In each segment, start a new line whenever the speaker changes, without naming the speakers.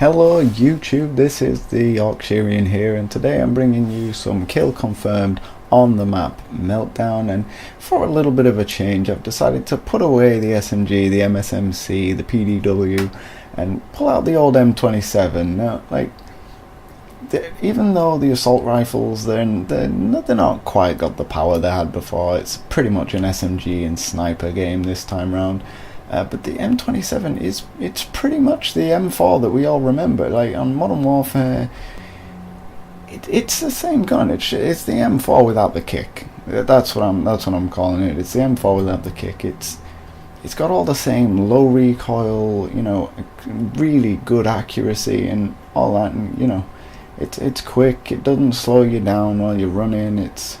Hello YouTube, this is the Yorkshirean here, and today I'm bringing you some kill confirmed on the map Meltdown. And for a little bit of a change, I've decided to put away the SMG, the MSMC, the PDW, and pull out the old M27. Now, even though the assault rifles, they're not quite got the power they had before. It's pretty much an SMG and sniper game this time round. But the M27 it's pretty much the M4 that we all remember. Like on Modern Warfare, it's the same gun. It's the M4 without the kick. That's what I'm calling it. It's the M4 without the kick. It's got all the same low recoil, really good accuracy and all that, and it's quick. It doesn't slow you down while you're running. It's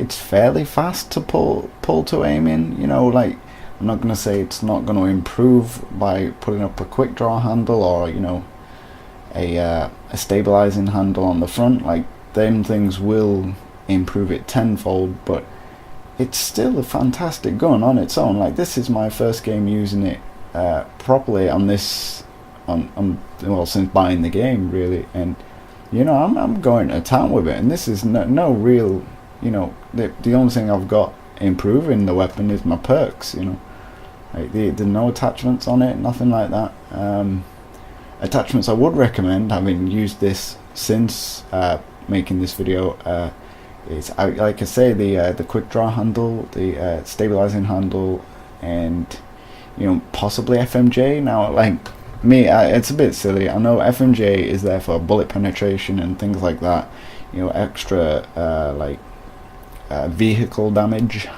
fairly fast to pull to aim in. I'm not going to say it's not going to improve by putting up a quick draw handle or a stabilizing handle on the front. Like, them things will improve it tenfold, but it's still a fantastic gun on its own. Like, this is my first game using it properly on this well, since buying the game, really. And I'm going to town with it, and this is no real, the only thing I've got improving the weapon is my perks. Like there's no attachments on it, nothing like that. Attachments I would recommend, having used this since making this video, is, like I say, the quick draw handle, the stabilizing handle, and possibly FMJ. Now, like me, it's a bit silly, I know. FMJ is there for bullet penetration and things like that, extra vehicle damage,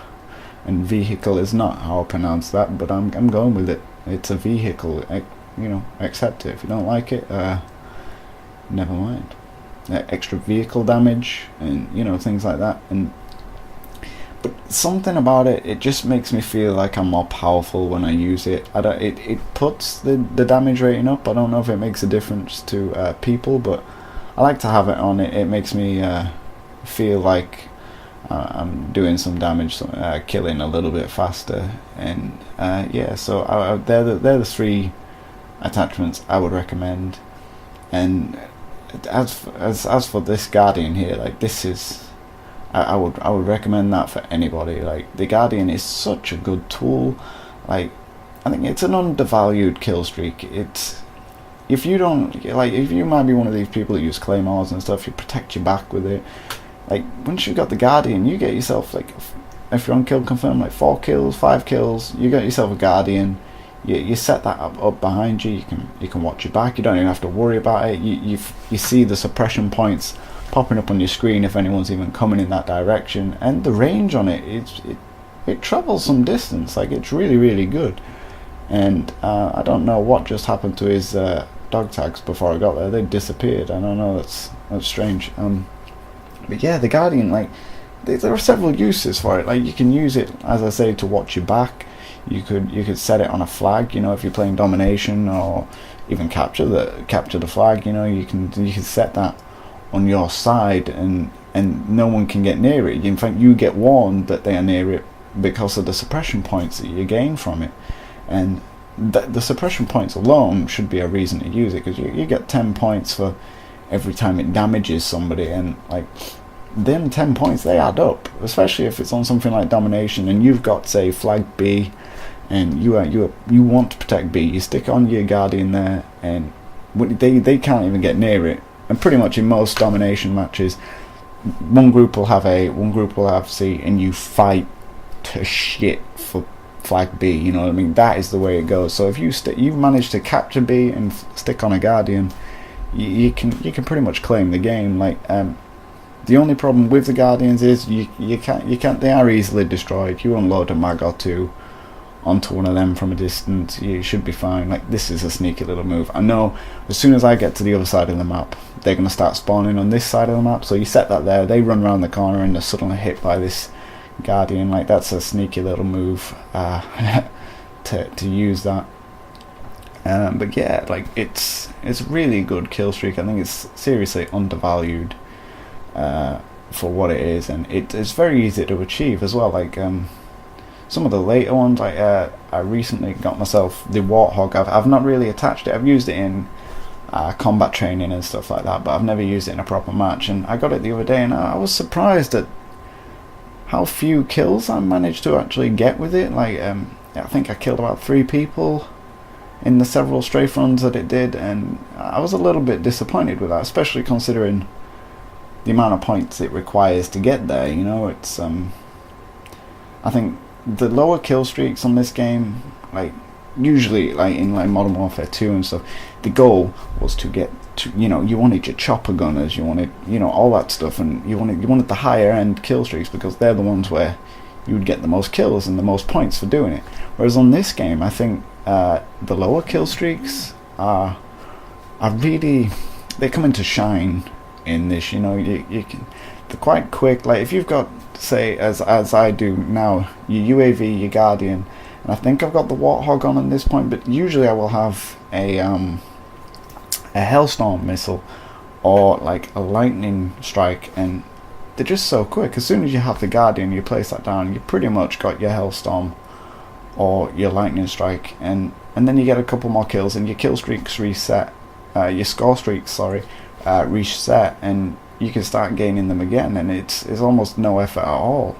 and vehicle is not how I pronounce that, but I'm going with it. It's a vehicle. Accept it. If you don't like it, never mind. Extra vehicle damage and things like that. But something about it just makes me feel like I'm more powerful when I use it. It puts the damage rating up. I don't know if it makes a difference to people, but I like to have it on. It makes me feel like I'm doing some damage, killing a little bit faster, and yeah. So they're the three attachments I would recommend. And as for this Guardian here, like, this is, I would recommend that for anybody. Like, the Guardian is such a good tool. Like, I think it's an undervalued kill streak. If you might be one of these people that use claymores and stuff, you protect your back with it. Like, once you've got the Guardian, you get yourself, like, if you're on kill confirm, like 4 kills, 5 kills, you get yourself a Guardian. You set that up behind you. You can watch your back. You don't even have to worry about it. You see the suppression points popping up on your screen if anyone's even coming in that direction. And the range on it travels some distance. Like, it's really, really good. And I don't know what just happened to his dog tags before I got there. They disappeared. I don't know. That's strange. But yeah, the Guardian, like, there are several uses for it. Like, you can use it, as I say, to watch your back. You could set it on a flag, if you're playing domination, or even capture the flag. You can set that on your side, and no one can get near it. In fact, you get warned that they are near it because of the suppression points that you gain from it. And the suppression points alone should be a reason to use it, because you get 10 points for every time it damages somebody, and like, them 10 points, they add up, especially if it's on something like domination and you've got, say, flag B, and you want to protect B. You stick on your Guardian there, and they can't even get near it. And pretty much in most domination matches, one group will have A, one group will have C, and you fight to shit for flag B. You know what I mean? That is the way it goes. So if you've managed to capture B and stick on a Guardian, you can pretty much claim the game. Like, the only problem with the Guardians is you can't. They are easily destroyed. You unload a mag or two onto one of them from a distance, you should be fine. Like, this is a sneaky little move. I know as soon as I get to the other side of the map, they're going to start spawning on this side of the map. So you set that there, they run around the corner, and they're suddenly hit by this Guardian. Like, that's a sneaky little move to use that. But yeah, like, it's really good kill streak. I think it's seriously undervalued for what it is, and it's very easy to achieve as well. Like, some of the later ones, like I recently got myself the Warthog. I've not really attached it. I've used it in combat training and stuff like that, but I've never used it in a proper match. And I got it the other day, and I was surprised at how few kills I managed to actually get with it. Like, I think I killed about 3 people in the several strafe runs that it did, and I was a little bit disappointed with that, especially considering the amount of points it requires to get there. You know, it's I think the lower kill streaks on this game, like usually like in like Modern Warfare 2 and stuff, the goal was to get to, you know, you wanted your chopper gunners, you wanted, you know, all that stuff, and you wanted the higher end kill streaks because they're the ones where you would get the most kills and the most points for doing it. Whereas on this game, I think the lower kill streaks are really, they come into shine in this. You know, you can, they're quite quick. Like if you've got, say, as I do now, your UAV, your Guardian, and I think I've got the Warthog on at this point, but usually I will have a Hellstorm missile or like a lightning strike, and they're just so quick. As soon as you have the Guardian, you place that down, you pretty much got your Hellstorm or your lightning strike, and then you get a couple more kills and your kill streaks reset, your score streaks, sorry, reset, and you can start gaining them again, and it's almost no effort at all,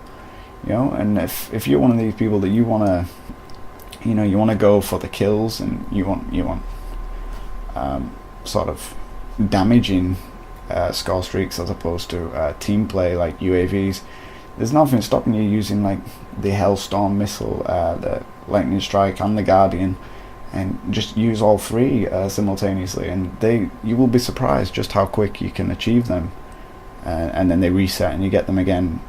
you know. And if you're one of these people that you want to go for the kills, and you want sort of damaging score streaks as opposed to team play like UAVs, there's nothing stopping you using like the Hellstorm missile, the lightning strike, and the Guardian, and just use all 3 simultaneously, and you will be surprised just how quick you can achieve them, and then they reset and you get them again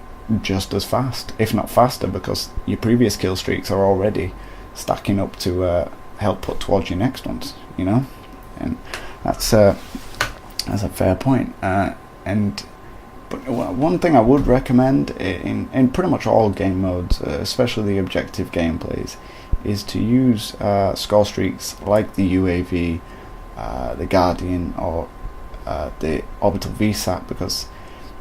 just as fast, if not faster, because your previous kill streaks are already stacking up to help put towards your next ones, you know. And that's a fair point. But one thing I would recommend in pretty much all game modes, especially the objective gameplays, is to use score streaks like the UAV, the Guardian, or the Orbital VSAT, because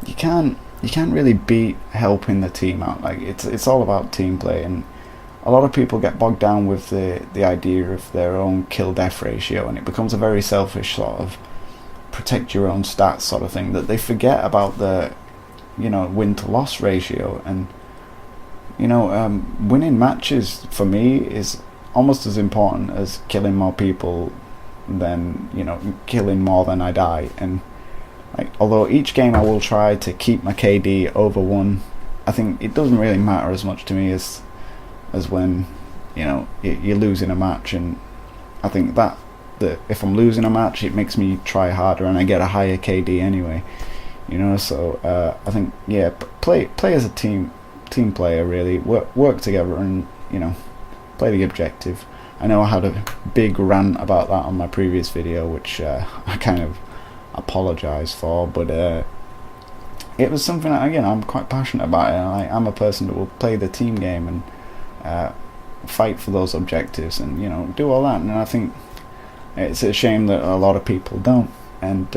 you can't really beat helping the team out. Like it's all about team play, and a lot of people get bogged down with the idea of their own kill-death ratio, and it becomes a very selfish sort of protect your own stats sort of thing, that they forget about the, you know, win-to-loss ratio. And you know, winning matches for me is almost as important as killing more people than, you know, killing more than I die. And like, although each game I will try to keep my KD over 1, I think it doesn't really matter as much to me as when, you know, you're losing a match. And I think that if I'm losing a match, it makes me try harder and I get a higher KD anyway, you know. So I think, yeah, play as a team player, really. Work together, and, you know, play the objective. I know I had a big rant about that on my previous video, which I kind of apologise for, but it was something that, again, I'm quite passionate about it, and I'm a person that will play the team game and fight for those objectives, and, you know, do all that. And I think it's a shame that a lot of people don't. And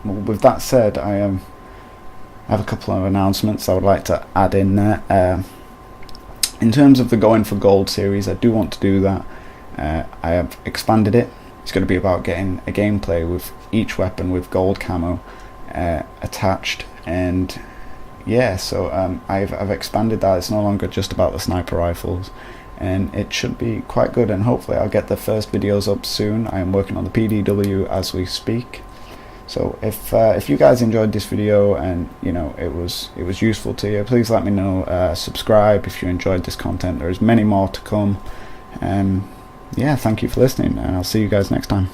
with that said, I have a couple of announcements I would like to add in there. In terms of the Going for Gold series, I do want to do that. I have expanded it. It's going to be about getting a gameplay with each weapon with gold camo attached, and yeah, so I've expanded that. It's no longer just about the sniper rifles, and it should be quite good, and hopefully I'll get the first videos up soon. I am working on the PDW as we speak. So if you guys enjoyed this video and, you know, it was useful to you, please let me know. Subscribe if you enjoyed this content. There's many more to come. Yeah, thank you for listening, and I'll see you guys next time.